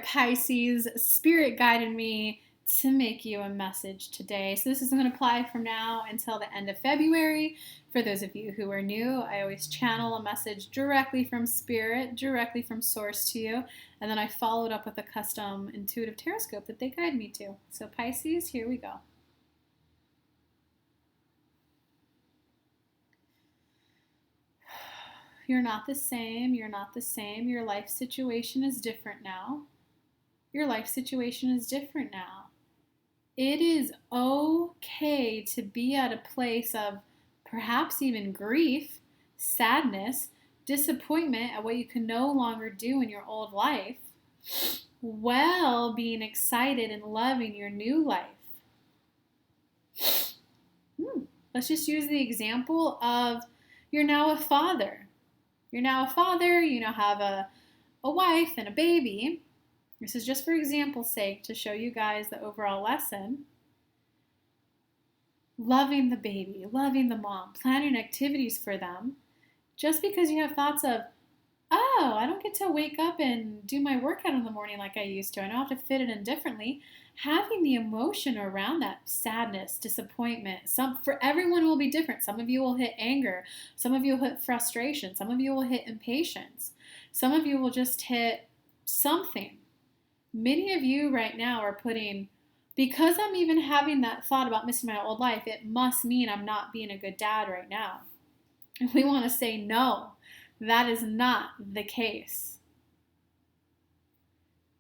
Pisces, Spirit guided me to make you a message today. So this is going to apply from now until the end of February. For those of you who are new, I always channel a message directly from Spirit, directly from Source to you, and then I follow it up with a custom intuitive horoscope that they guide me to. So Pisces, here we go. You're not the same. You're not the same. Your life situation is different now. Your life situation is different now. It is okay to be at a place of perhaps even grief, sadness, disappointment at what you can no longer do in your old life, while being excited and loving your new life. Let's just use the example of you're now a father. You're now a father, you now have a wife and a baby. This is just for example's sake to show you guys the overall lesson. Loving the baby, loving the mom, planning activities for them. Just because you have thoughts of, oh, I don't get to wake up and do my workout in the morning like I used to. I don't have to fit it in differently. Having the emotion around that sadness, disappointment, for everyone will be different. Some of you will hit anger. Some of you will hit frustration. Some of you will hit impatience. Some of you will just hit something. Many of you right now are putting, because I'm even having that thought about missing my old life, it must mean I'm not being a good dad right now. And we want to say, no, that is not the case.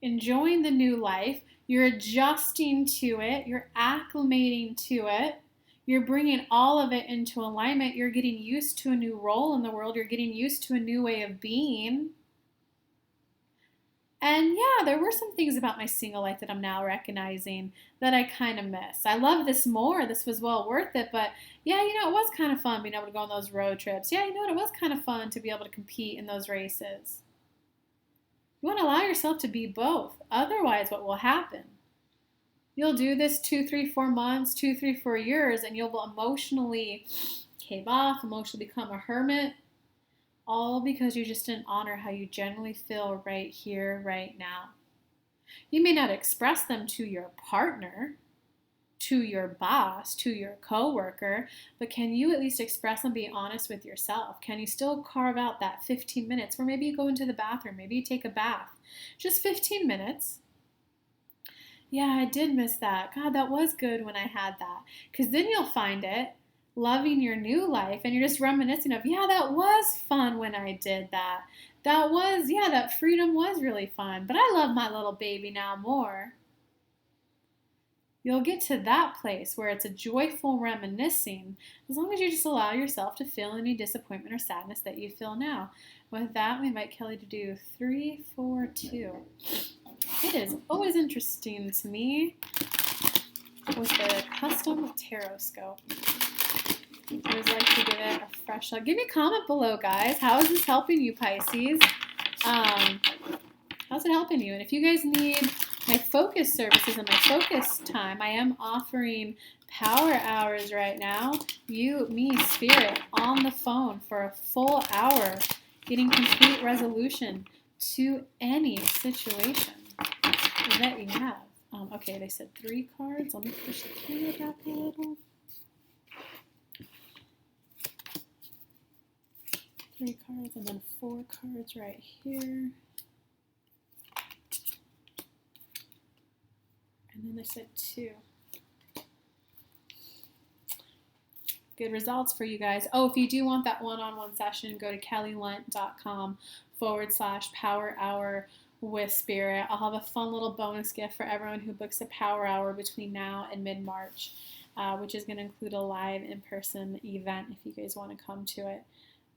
Enjoying the new life, you're adjusting to it, you're acclimating to it, you're bringing all of it into alignment, you're getting used to a new role in the world, you're getting used to a new way of being. And yeah, there were some things about my single life that I'm now recognizing that I kind of miss. I love this more. This was well worth it. But yeah, it was kind of fun being able to go on those road trips. Yeah, it was kind of fun to be able to compete in those races. You want to allow yourself to be both. Otherwise, what will happen? You'll do this 2, 3, 4 months, 2, 3, 4 years, and you'll emotionally cave off, emotionally become a hermit. All because you just didn't honor how you genuinely feel right here, right now. You may not express them to your partner, to your boss, to your coworker, but can you at least express and be honest with yourself? Can you still carve out that 15 minutes where maybe you go into the bathroom, maybe you take a bath, just 15 minutes? Yeah, I did miss that. God, that was good when I had that. Because then you'll find it loving your new life and you're just reminiscing of, yeah, that was fun when I did that. That freedom was really fun, but I love my little baby now more. You'll get to that place where it's a joyful reminiscing as long as you just allow yourself to feel any disappointment or sadness that you feel now. With that, we invite Kelly to do 3, 4, 2. It is always interesting to me with the custom horoscope. I always like to give it a fresh look. Give me a comment below, guys. How is this helping you, Pisces? How's it helping you? And if you guys need my focus services and my focus time, I am offering power hours right now. You, me, Spirit, on the phone for a full hour, getting complete resolution to any situation that you have. Okay, they said 3 cards. Let me push the camera back a little. 3 cards and then 4 cards right here. And then they said 2. Good results for you guys. Oh, if you do want that one-on-one session, go to kellylunt.com/power hour with Spirit. I'll have a fun little bonus gift for everyone who books a power hour between now and mid-March, which is going to include a live in-person event if you guys want to come to it.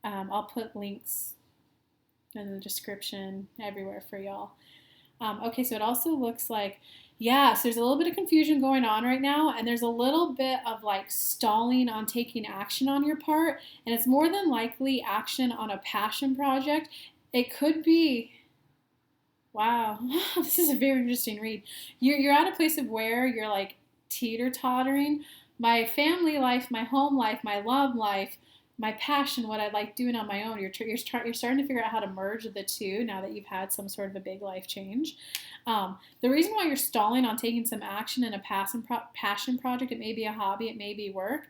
I'll put links in the description everywhere for y'all. Okay, so it also looks like, so there's a little bit of confusion going on right now, and there's a little bit of like stalling on taking action on your part, and it's more than likely action on a passion project. It could be, wow, this is a very interesting read. You're at a place of where you're like teeter-tottering. My family life, my home life, my love life, my passion, what I like doing on my own. You're starting to figure out how to merge the two now that you've had some sort of a big life change. The reason why you're stalling on taking some action in a passion project, it may be a hobby, it may be work,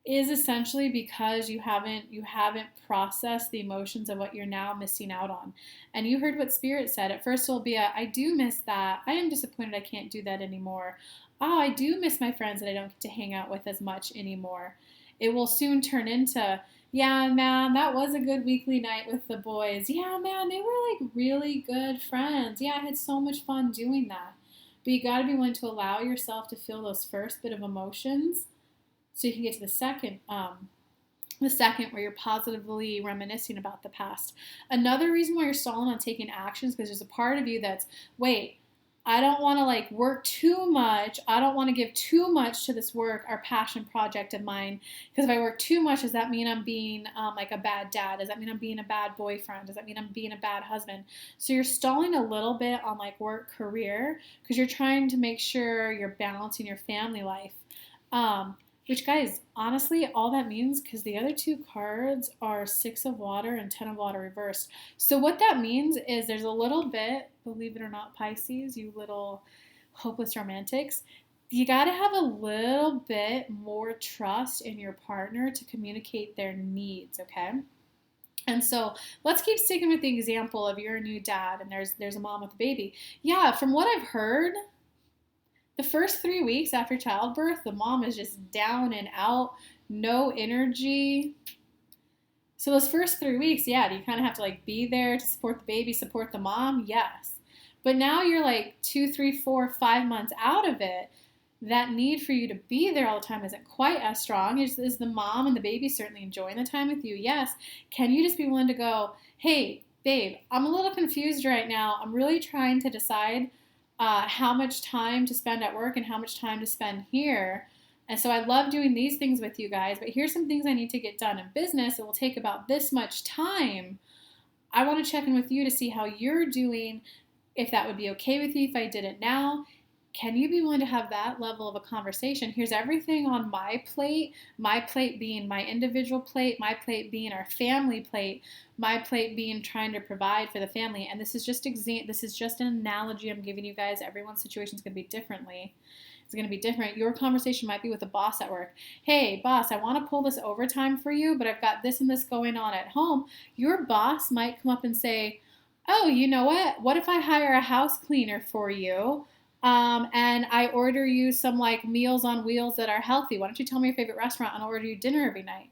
is essentially because you haven't processed the emotions of what you're now missing out on. And you heard what Spirit said. At first it'll be I do miss that. I am disappointed I can't do that anymore. Oh, I do miss my friends that I don't get to hang out with as much anymore. It will soon turn into, yeah, man, that was a good weekly night with the boys. Yeah, man, they were like really good friends. Yeah, I had so much fun doing that. But you got to be willing to allow yourself to feel those first bit of emotions so you can get to the second where you're positively reminiscing about the past. Another reason why you're stalling on taking actions, because there's a part of you that's, wait, I don't want to like work too much. I don't want to give too much to this work or passion project of mine. Because if I work too much, does that mean I'm being like a bad dad? Does that mean I'm being a bad boyfriend? Does that mean I'm being a bad husband? So you're stalling a little bit on like work, career, because you're trying to make sure you're balancing your family life. Which, guys, honestly, all that means, because the other two cards are Six of Water and Ten of Water reversed. So what that means is there's a little bit, believe it or not, Pisces, you little hopeless romantics, you got to have a little bit more trust in your partner to communicate their needs, okay? And so let's keep sticking with the example of you're a new dad and there's a mom with a baby. Yeah, from what I've heard, the first 3 weeks after childbirth, the mom is just down and out, no energy. So those first 3 weeks, yeah, do you kind of have to like be there to support the baby, support the mom? Yes. But now you're like 2, 3, 4, 5 months out of it. That need for you to be there all the time isn't quite as strong. Is the mom and the baby certainly enjoying the time with you? Yes. Can you just be willing to go, hey, babe, I'm a little confused right now. I'm really trying to decide how much time to spend at work and how much time to spend here. And so I love doing these things with you guys, but here's some things I need to get done in business. It will take about this much time. I want to check in with you to see how you're doing, if that would be okay with you if I did it now. Can you be willing to have that level of a conversation? Here's everything on my plate being my individual plate, my plate being our family plate, my plate being trying to provide for the family. And this is just an analogy I'm giving you guys. Everyone's situation is going to be differently. It's going to be different. Your conversation might be with a boss at work. Hey, boss, I want to pull this overtime for you, but I've got this and this going on at home. Your boss might come up and say, oh, you know what? What if I hire a house cleaner for you? And I order you some like Meals on Wheels that are healthy. Why don't you tell me your favorite restaurant and I'll order you dinner every night?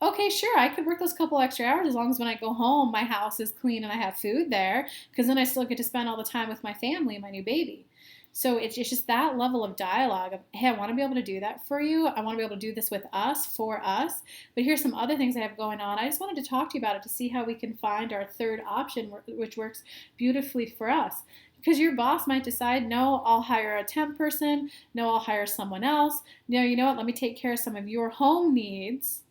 Okay, sure, I could work those couple extra hours as long as when I go home, my house is clean and I have food there, because then I still get to spend all the time with my family and my new baby. So it's just that level of dialogue of, hey, I want to be able to do that for you. I want to be able to do this with us, for us. But here's some other things I have going on. I just wanted to talk to you about it to see how we can find our third option, which works beautifully for us. Because your boss might decide, no, I'll hire a temp person. No, I'll hire someone else. No, you know what? Let me take care of some of your home needs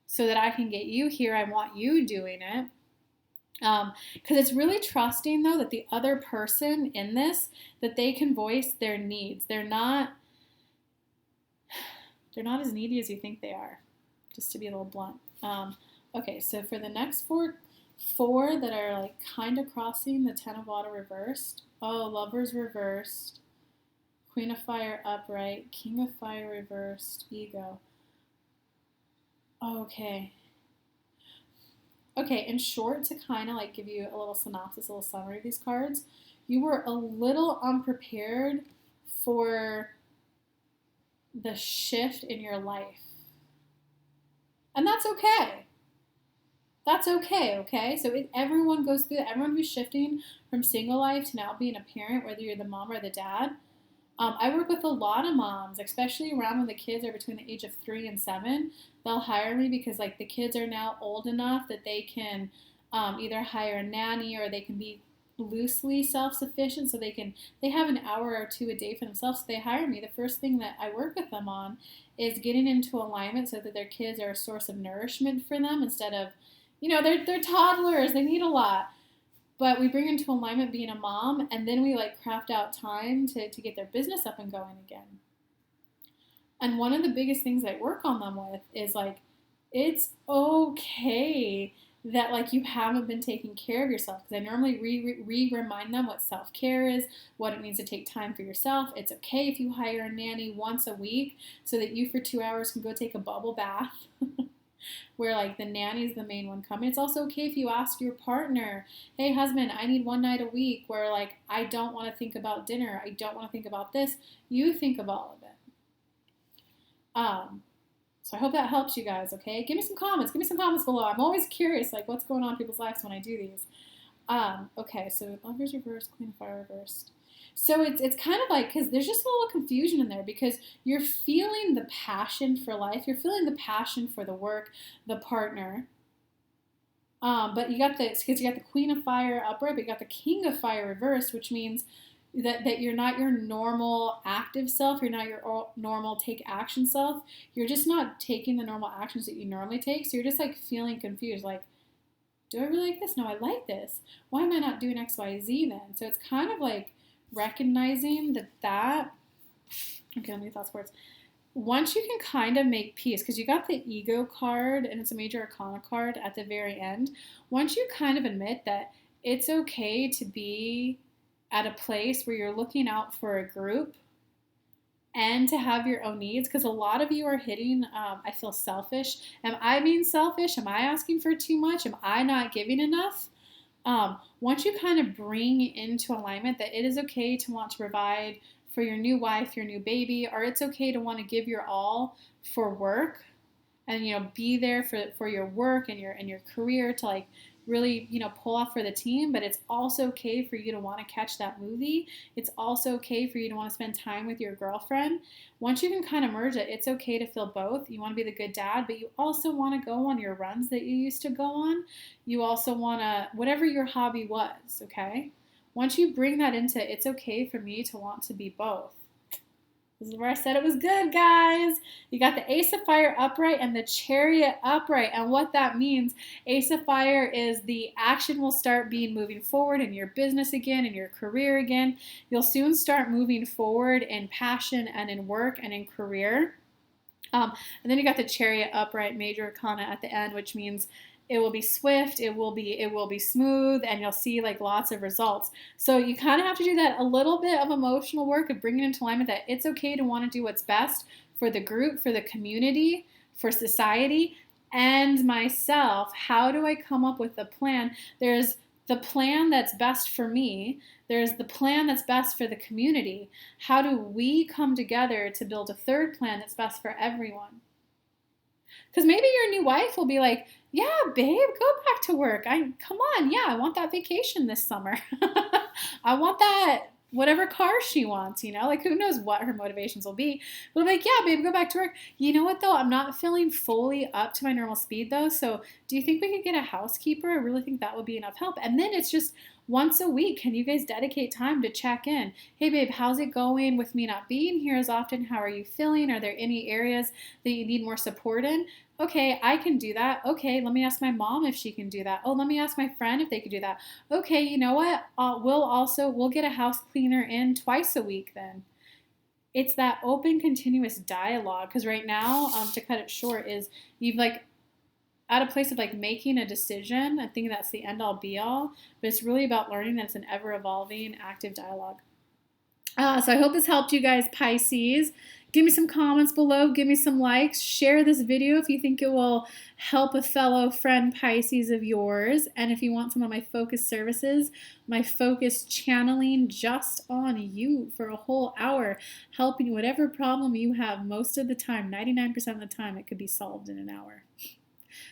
so that I can get you here. I want you doing it. Because it's really trusting, though, that the other person in this, that they can voice their needs. They're not as needy as you think they are, just to be a little blunt. Okay, so for the next four that are like kind of crossing the Ten of Water reversed. Oh, Lovers reversed. Queen of Fire upright. King of Fire reversed. Ego. Okay. Okay, in short, to kind of like give you a little synopsis, a little summary of these cards, you were a little unprepared for the shift in your life. And that's okay. That's okay, okay? So everyone goes through that. Everyone who's shifting from single life to now being a parent, whether you're the mom or the dad. I work with a lot of moms, especially around when the kids are between the age of 3 and 7. They'll hire me because like the kids are now old enough that they can either hire a nanny or they can be loosely self-sufficient, so they have an hour or two a day for themselves. So they hire me. The first thing that I work with them on is getting into alignment so that their kids are a source of nourishment for them instead of, they're toddlers, they need a lot. But we bring into alignment being a mom, and then we like craft out time to get their business up and going again. And one of the biggest things I work on them with is like, it's okay that like you haven't been taking care of yourself, because I normally remind them what self-care is, what it means to take time for yourself. It's okay if you hire a nanny once a week so that you for 2 hours can go take a bubble bath where like the nanny is the main one coming. It's also okay if you ask your partner, hey husband, I need one night a week where like I don't want to think about dinner, I don't want to think about this, you think of all of it. So I hope that helps you guys, okay? Give me some comments. Give me some comments below. I'm always curious, like, what's going on in people's lives when I do these. Okay, so Lovers reversed, Queen of Fire reversed. So it's kind of like, because there's just a little confusion in there, because you're feeling the passion for life. You're feeling the passion for the work, the partner. But you got the Queen of Fire upright, but you got the King of Fire reversed, which means that you're not your normal active self. You're not your normal take action self. You're just not taking the normal actions that you normally take. So you're just like feeling confused. Like, do I really like this? No, I like this. Why am I not doing X, Y, Z then? So it's kind of like recognizing that. Okay, let me thoughts words. Once you can kind of make peace, because you got the ego card and it's a major arcana card at the very end. Once you kind of admit that it's okay to be at a place where you're looking out for a group and to have your own needs, because a lot of you are hitting, I feel selfish. Am I being selfish? Am I asking for too much? Am I not giving enough? Once you kind of bring into alignment that it is okay to want to provide for your new wife, your new baby, or it's okay to want to give your all for work and, you know, be there for your work and your career to like really, you know, pull off for the team, but it's also okay for you to want to catch that movie. It's also okay for you to want to spend time with your girlfriend. Once you can kind of merge it, it's okay to feel both. You want to be the good dad, but you also want to go on your runs that you used to go on. You also want to, whatever your hobby was, okay? Once you bring that into, it's okay for me to want to be both. This is where I said it was good, guys. You got the Ace of Fire upright and the Chariot upright. And what that means, Ace of Fire is the action will start being moving forward in your business again, in your career again. You'll soon start moving forward in passion and in work and in career. And then you got the Chariot upright, major arcana at the end, which means it will be swift, it will be smooth, and you'll see like lots of results. So you kind of have to do that a little bit of emotional work of bringing into alignment that it's okay to want to do what's best for the group, for the community, for society, and myself. How do I come up with a plan? There's the plan that's best for me. There's the plan that's best for the community. How do we come together to build a third plan that's best for everyone? Because maybe your new wife will be like, yeah, babe, go back to work. Come on, yeah, I want that vacation this summer. I want that whatever car she wants, you know? Like, who knows what her motivations will be. But I'm like, yeah, babe, go back to work. You know what, though? I'm not feeling fully up to my normal speed, though. So do you think we could get a housekeeper? I really think that would be enough help. And then it's just once a week, can you guys dedicate time to check in? Hey, babe, how's it going with me not being here as often? How are you feeling? Are there any areas that you need more support in? Okay, I can do that. Okay, let me ask my mom if she can do that. Oh, let me ask my friend if they could do that. Okay, you know what? We'll get a house cleaner in twice a week then. It's that open, continuous dialogue. Because right now, to cut it short, is you've like at a place of like making a decision. I think that's the end all be all. But it's really about learning that it's an ever evolving, active dialogue. So I hope this helped you guys, Pisces. Give me some comments below. Give me some likes. Share this video if you think it will help a fellow friend Pisces of yours. And if you want some of my focus services, my focus channeling just on you for a whole hour, helping you whatever problem you have most of the time, 99% of the time, it could be solved in an hour.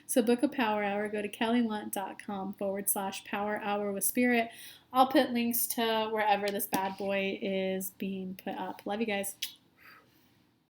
So book a power hour. Go to kellylunt.com/power hour with spirit. I'll put links to wherever this bad boy is being put up. Love you guys.